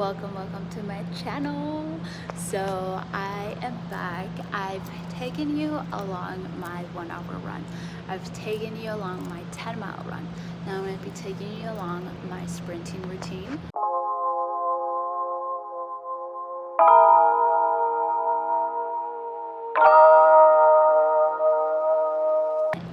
welcome to my channel. So I am back. I've taken you along my 1 hour run. I've taken you along my 10-mile run. Now I'm going to be taking you along my sprinting routine.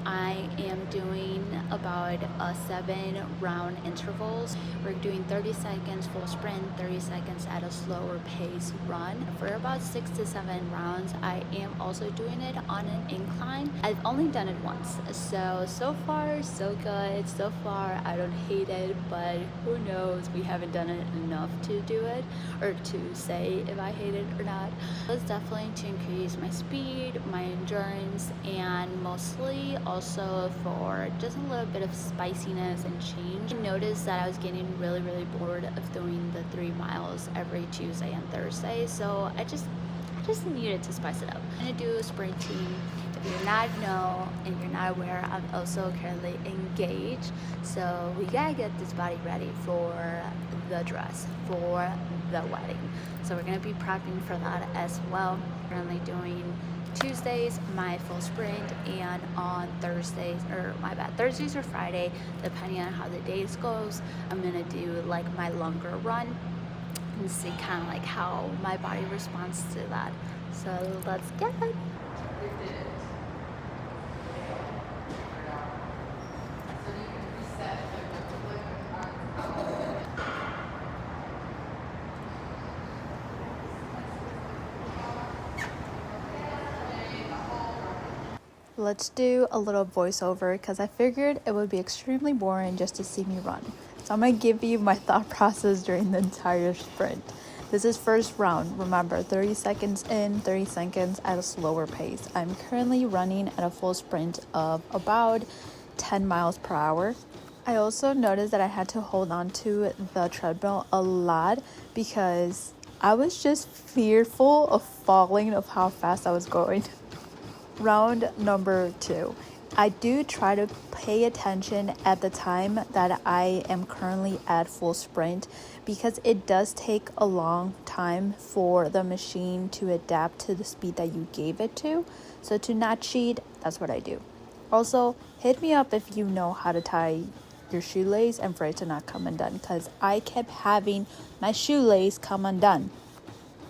I am doing about 7 round intervals. We're doing 30 seconds full sprint, 30 seconds at a slower pace run for about 6 to 7 rounds. I am also doing it on an incline. I've only done it once, so far so good. So far I don't hate it, but who knows, we haven't done it enough to do it or to say if I hate it or not. It's definitely to increase my speed, my endurance, and mostly also for just a little bit of spiciness and change. I noticed that I was getting really bored of doing the 3 miles every Tuesday and Thursday, so I just needed to spice it up. I'm gonna do sprinting. If you're not and you're not aware, I'm also currently engaged, so we gotta get this body ready for the dress, for the wedding. So we're gonna be prepping for that as well. Currently doing Tuesdays my full sprint, and on Thursdays or Friday, depending on how the days goes, I'm gonna do like my longer run and see kind of like how my body responds to that. So let's get it. Let's do a little voiceover because I figured it would be extremely boring just to see me run. So I'm going to give you my thought process during the entire sprint. This is first round. Remember, 30 seconds in, 30 seconds at a slower pace. I'm currently running at a full sprint of about 10 miles per hour. I also noticed that I had to hold on to the treadmill a lot because I was just fearful of falling of how fast I was going. Round number 2. I do try to pay attention at the time that I am currently at full sprint because it does take a long time for the machine to adapt to the speed that you gave it to. So to not cheat, that's what I do. Also, hit me up if you know how to tie your shoelace and for it to not come undone, because I kept having my shoelace come undone.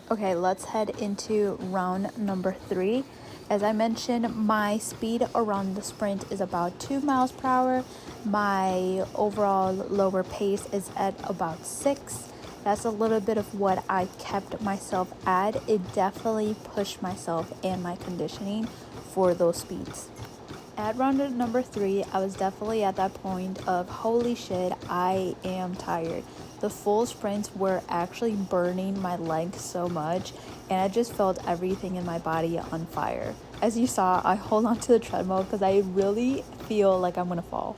Okay, let's head into round number 3. As I mentioned, my speed around the sprint is about 2 miles per hour. My overall lower pace is at about 6. That's a little bit of what I kept myself at. It definitely pushed myself and my conditioning for those speeds. At round number 3, I was definitely at that point of holy shit, I am tired. The full sprints were actually burning my legs so much, and I just felt everything in my body on fire. As you saw, I hold on to the treadmill because I really feel like I'm gonna fall.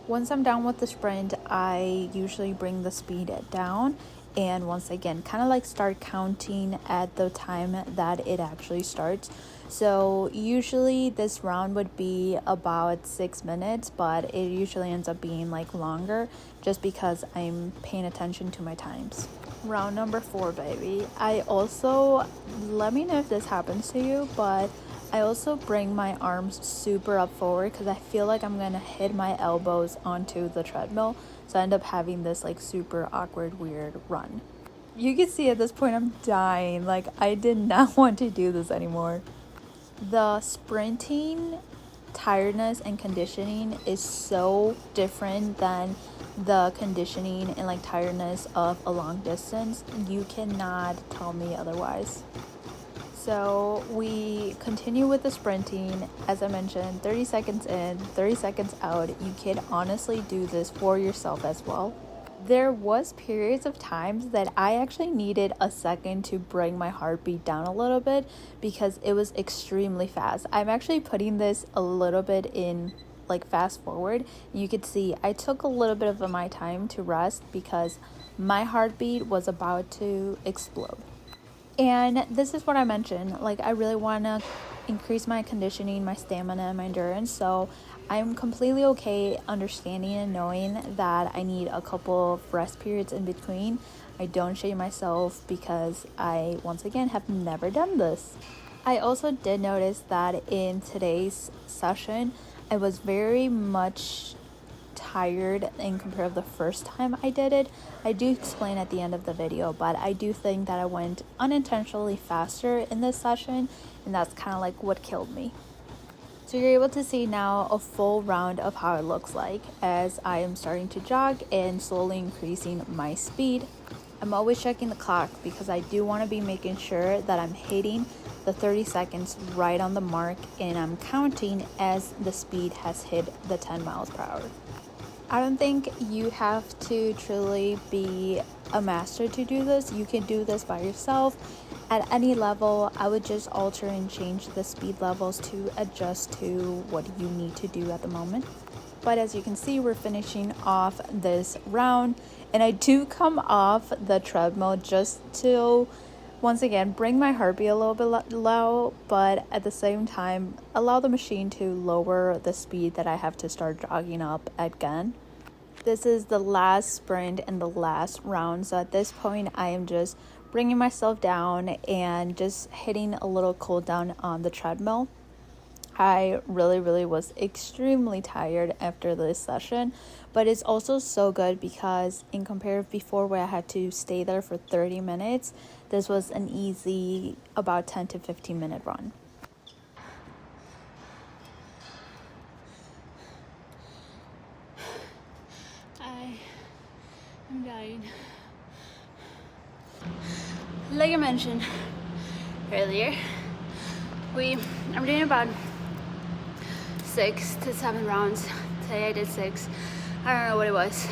Once I'm done with the sprint, I usually bring the speed down and once again kind of like start counting at the time that it actually starts. So usually this round would be about 6 minutes, but it usually ends up being like longer just because I'm paying attention to my times. Round number 4, baby. I also, let me know if this happens to you, but I also bring my arms super up forward because I feel like I'm gonna hit my elbows onto the treadmill. So I end up having this like super awkward, weird run. You can see at this point I'm dying. Like, I did not want to do this anymore. The sprinting tiredness and conditioning is so different than the conditioning and like tiredness of a long distance. You cannot tell me otherwise. So we continue with the sprinting. As I mentioned, 30 seconds in, 30 seconds out. You can honestly do this for yourself as well. There was periods of times that I actually needed a second to bring my heartbeat down a little bit because it was extremely fast. I'm actually putting this a little bit in like fast forward. You could see I took a little bit of my time to rest because my heartbeat was about to explode. And this is what I mentioned, like I really want to increase my conditioning, my stamina, and my endurance. So I'm completely okay understanding and knowing that I need a couple of rest periods in between. I don't shame myself because I, once again, have never done this. I also did notice that in today's session, I was very much tired in compared to the first time I did it. I do explain at the end of the video, but I do think that I went unintentionally faster in this session, and that's kind of like what killed me. So you're able to see now a full round of how it looks like as I am starting to jog and slowly increasing my speed. I'm always checking the clock because I do want to be making sure that I'm hitting the 30 seconds right on the mark, and I'm counting as the speed has hit the 10 miles per hour. I don't think you have to truly be a master to do this. You can do this by yourself at any level. I would just alter and change the speed levels to adjust to what you need to do at the moment. But as you can see, we're finishing off this round, and I do come off the treadmill just to, once again, bring my heartbeat a little bit low, but at the same time allow the machine to lower the speed that I have to start jogging up again. This is the last sprint and the last round, so at this point I am just bringing myself down and just hitting a little cool down on the treadmill. I really was extremely tired after this session, but it's also so good because in compared before where I had to stay there for 30 minutes, this was an easy about 10 to 15 minute run. I'm dying. Like I mentioned earlier, I'm doing about 6 to 7 rounds. Today I did 6. I don't know what it was,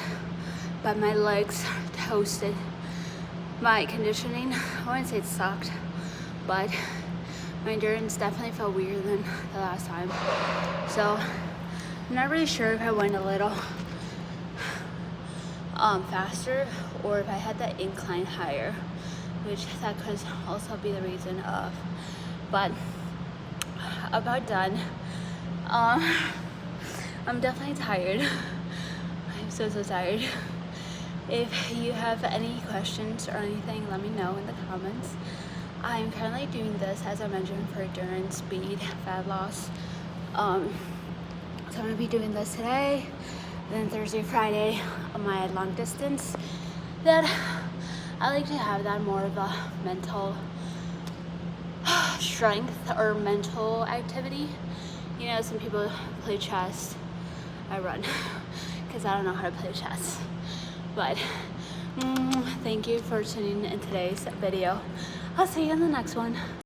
but my legs toasted. My conditioning, I wouldn't say it sucked, but my endurance definitely felt weirder than the last time. So I'm not really sure if I went a little faster or if I had that incline higher, which that could also be the reason of. But about done. I'm definitely tired. I'm so tired. If you have any questions or anything, let me know in the comments. I'm currently doing this, as I mentioned, for endurance, speed, fat loss. So I'm gonna be doing this today, then Thursday, Friday on my long distance. That I like to have that more of a mental strength or mental activity. You know, some people play chess. I run because I don't know how to play chess. But thank you for tuning in today's video. I'll see you in the next one.